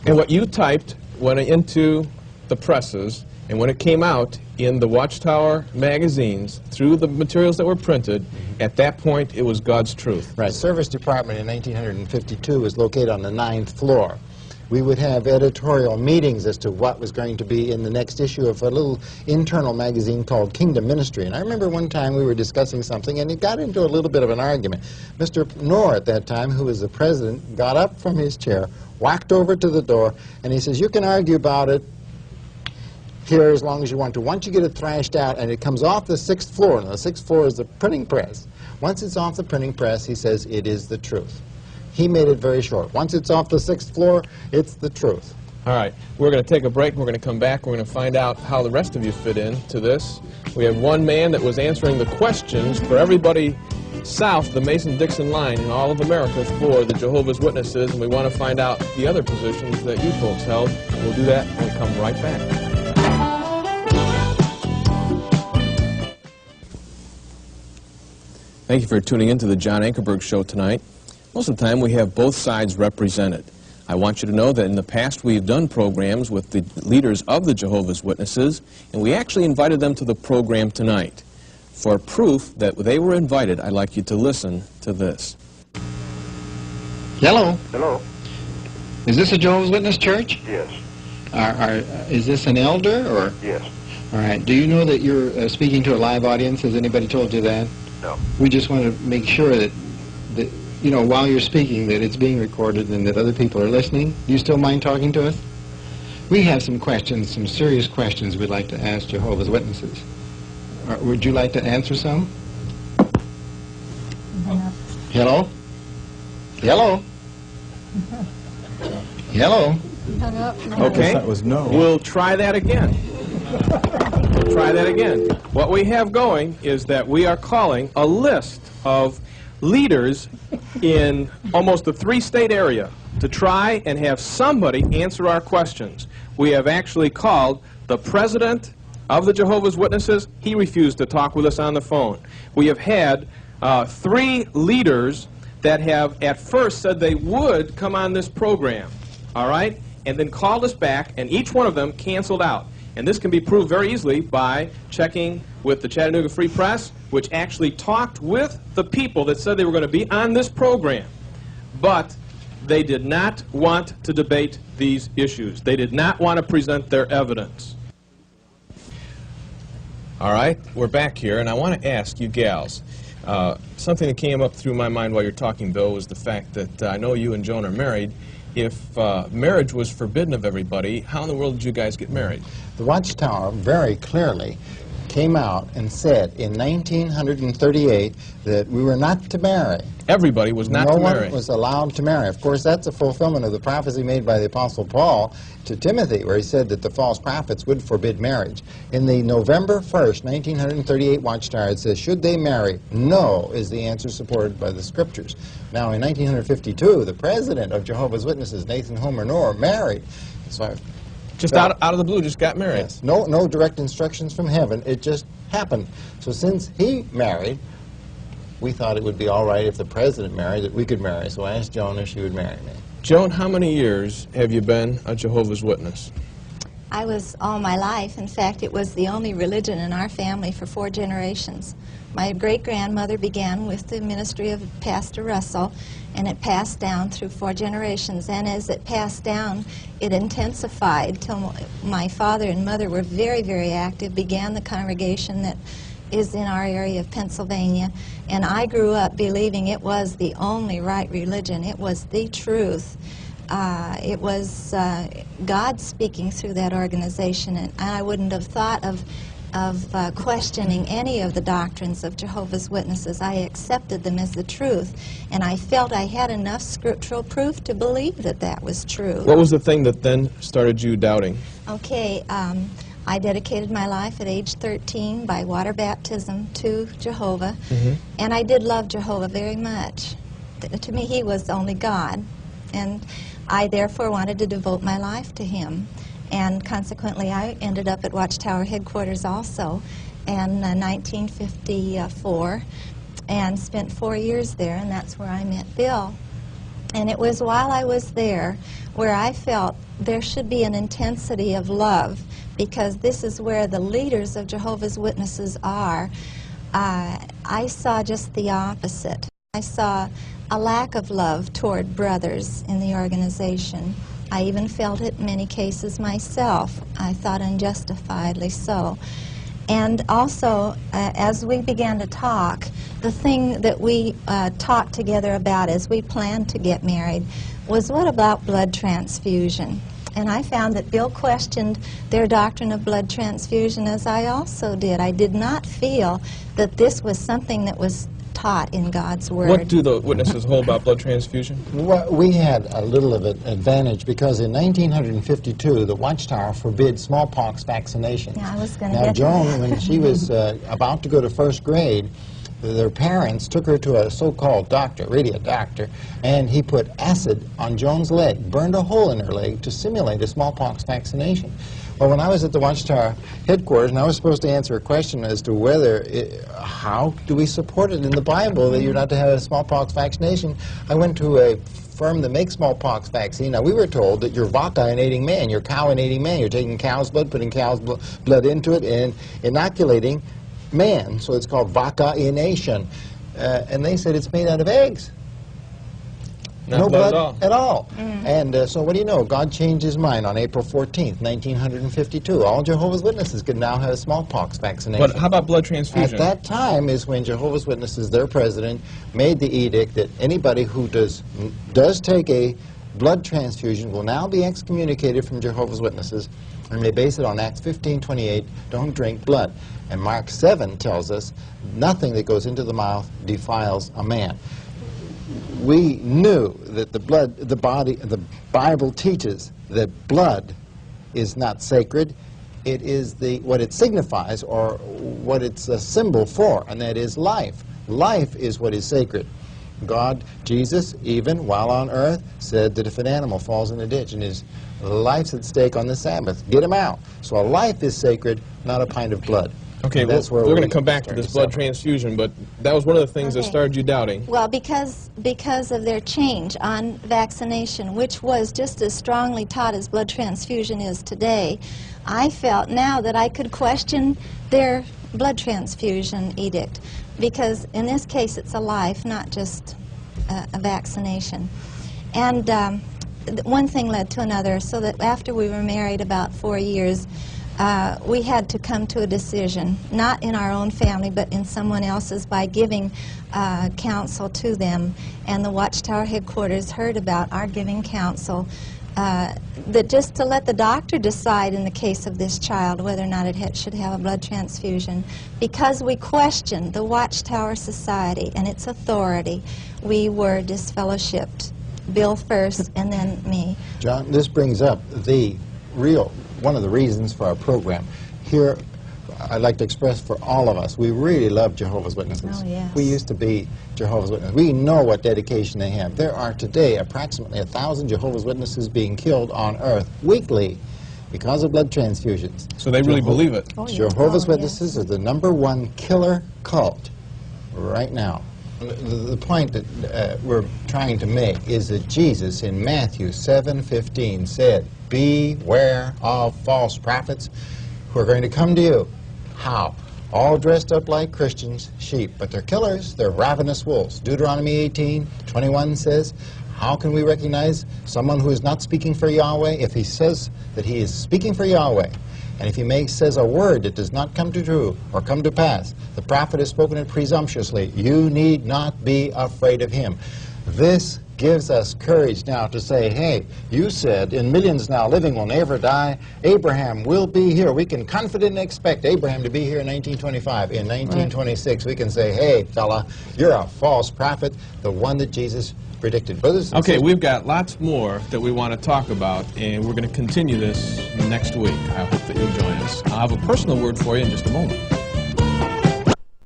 And what you typed went into the presses, and when it came out in the Watchtower magazines, through the materials that were printed, at that point it was God's truth. Right. Service department in 1952 was located on the 9th floor. We would have editorial meetings as to what was going to be in the next issue of a little internal magazine called Kingdom Ministry. And I remember one time we were discussing something, and it got into a little bit of an argument. Mr. Knorr, at that time, who was the president, got up from his chair, walked over to the door, and he says, "You can argue about it here as long as you want to. Once you get it thrashed out and it comes off the 6th floor, and the 6th floor is the printing press, once it's off the printing press," he says, "it is the truth." He made it very short. Once it's off the 6th floor, it's the truth. All right, we're going to take a break. We're going to come back. We're going to find out how the rest of you fit into this. We have one man that was answering the questions for everybody south of the Mason-Dixon line in all of America for the Jehovah's Witnesses, and we want to find out the other positions that you folks held. We'll do that when we come right back. Thank you for tuning in to the John Ankerberg Show tonight. Most of the time we have both sides represented. I want you to know that in the past we've done programs with the leaders of the Jehovah's Witnesses, and we actually invited them to the program tonight. For proof that they were invited, I'd like you to listen to this. Hello. Hello. Is this a Jehovah's Witness church? Yes. Is this an elder or? Yes. All right. Do you know that you're speaking to a live audience? Has anybody told you that? No. We just want to make sure that you know, while you're speaking, that it's being recorded and that other people are listening. Do you still mind talking to us? We have some questions, some serious questions we'd like to ask Jehovah's Witnesses. Would you like to answer some? Hello? Hello? Hello? Okay, That was no. we'll try that again. We'll try that again. What we have going is that we are calling a list of leaders in almost the 3-state area to try and have somebody answer our questions. We have actually called the president of the Jehovah's Witnesses. He refused to talk with us on the phone. We have had 3 leaders that have at first said they would come on this program, all right, and then called us back, and each one of them canceled out. And this can be proved very easily by checking with the Chattanooga Free Press, which actually talked with the people that said they were going to be on this program. But they did not want to debate these issues. They did not want to present their evidence. All right, we're back here, and I want to ask you gals, something that came up through my mind while you're talking, Bill, was the fact that I know you and Joan are married. If marriage was forbidden of everybody, how in the world did you guys get married? The Watchtower very clearly came out and said in 1938 that we were not to marry. Everybody was not to marry. No one was allowed to marry. Of course, that's a fulfillment of the prophecy made by the Apostle Paul to Timothy, where he said that the false prophets would forbid marriage. In the November 1st, 1938 Watchtower, it says, should they marry? No is the answer supported by the Scriptures. Now, in 1952, the president of Jehovah's Witnesses, Nathan Homer Knorr, married. So just out of the blue, just got married. Yes. No direct instructions from heaven. It just happened. So since he married, we thought it would be all right if the president married, that we could marry. So I asked Joan if she would marry me. Joan, how many years have you been a Jehovah's Witness? I was all my life. In fact, it was the only religion in our family for 4 generations. My great-grandmother began with the ministry of Pastor Russell, and it passed down through 4 generations. And as it passed down, it intensified till my father and mother were very, very active, began the congregation that is in our area of Pennsylvania. And I grew up believing it was the only right religion. It was the truth. It was God speaking through that organization, and I wouldn't have thought of questioning any of the doctrines of Jehovah's Witnesses. I accepted them as the truth, and I felt I had enough scriptural proof to believe that that was true. What was the thing that then started you doubting? Okay, I dedicated my life at age 13 by water baptism to Jehovah, and I did love Jehovah very much. To me, he was only God, and I therefore wanted to devote my life to him. And consequently, I ended up at Watchtower headquarters also in 1954 and spent 4 years there, and that's where I met Bill. And it was while I was there where I felt there should be an intensity of love, because this is where the leaders of Jehovah's Witnesses are. I saw just the opposite. I saw a lack of love toward brothers in the organization. I even felt it in many cases myself. I thought unjustifiedly so. And also, as we began to talk, the thing that we talked together about as we planned to get married was, what about blood transfusion? And I found that Bill questioned their doctrine of blood transfusion, as I also did. I did not feel that this was something that was taught in God's Word. What do the witnesses hold about blood transfusion? Well, we had a little of an advantage because in 1952, the Watchtower forbid smallpox vaccinations. Yeah, I was going to Now, get to Joan, that. when she was about to go to first grade, their parents took her to a so-called doctor, really a doctor, and he put acid on Joan's leg, burned a hole in her leg to simulate a smallpox vaccination. Well, when I was at the Watchtower headquarters, and I was supposed to answer a question as to whether, how do we support it in the Bible that you're not to have a smallpox vaccination, I went to a firm that makes smallpox vaccine. Now, we were told that you're vaca-inating man, you're cow-inating man, you're taking cow's blood, putting cow's blood into it, and inoculating man, so it's called vaca-ination. And they said it's made out of eggs. No blood at all. And so what do you know? God changed his mind on April 14th, 1952. All Jehovah's Witnesses can now have a smallpox vaccination. But how about blood transfusion? At that time is when Jehovah's Witnesses, their president, made the edict that anybody who does take a blood transfusion will now be excommunicated from Jehovah's Witnesses, and they base it on Acts 15:28, don't drink blood. And Mark 7 tells us nothing that goes into the mouth defiles a man. We knew that the Bible teaches that blood is not sacred. It is what it signifies, or what it's a symbol for, and that is life. Life is what is sacred. God, Jesus, even while on earth, said that if an animal falls in a ditch and his life's at stake on the Sabbath, get him out. So a life is sacred, not a pint of blood. Okay, well, we're going to come back to this blood transfusion, but that was one of the things that started you doubting. Well, because of their change on vaccination, which was just as strongly taught as blood transfusion is today, I felt now that I could question their blood transfusion edict, because in this case it's a life, not just a vaccination. And one thing led to another, so that after we were married about 4 years, we had to come to a decision, not in our own family, but in someone else's, by giving counsel to them. And the Watchtower headquarters heard about our giving counsel, that just to let the doctor decide in the case of this child whether or not it should have a blood transfusion. Because we questioned the Watchtower Society and its authority, we were disfellowshipped. Bill first, and then me. John, this brings up one of the reasons for our program. Here, I'd like to express for all of us, we really love Jehovah's Witnesses. Oh, yes. We used to be Jehovah's Witnesses. We know what dedication they have. There are today approximately 1,000 Jehovah's Witnesses being killed on earth weekly because of blood transfusions. So they really believe it. Oh, yes. Jehovah's Oh, Witnesses are the #1 killer cult right now. The point that we're trying to make is that Jesus in Matthew 7:15 said, beware of false prophets who are going to come to you. How? All dressed up like Christians, sheep, but they're killers, they're ravenous wolves. Deuteronomy 18:21 says, how can we recognize someone who is not speaking for Yahweh? If he says that he is speaking for Yahweh, and if he says a word that does not come to true or come to pass, the prophet has spoken it presumptuously, you need not be afraid of him. This gives us courage now to say, hey, you said in millions now living will never die, Abraham will be here. We can confidently expect Abraham to be here in 1925. In 1926, we can say, hey, fella, you're a false prophet, the one that Jesus predicted. Okay, we've got lots more that we want to talk about, and we're going to continue this next week. I hope that you'll join us. I'll have a personal word for you in just a moment.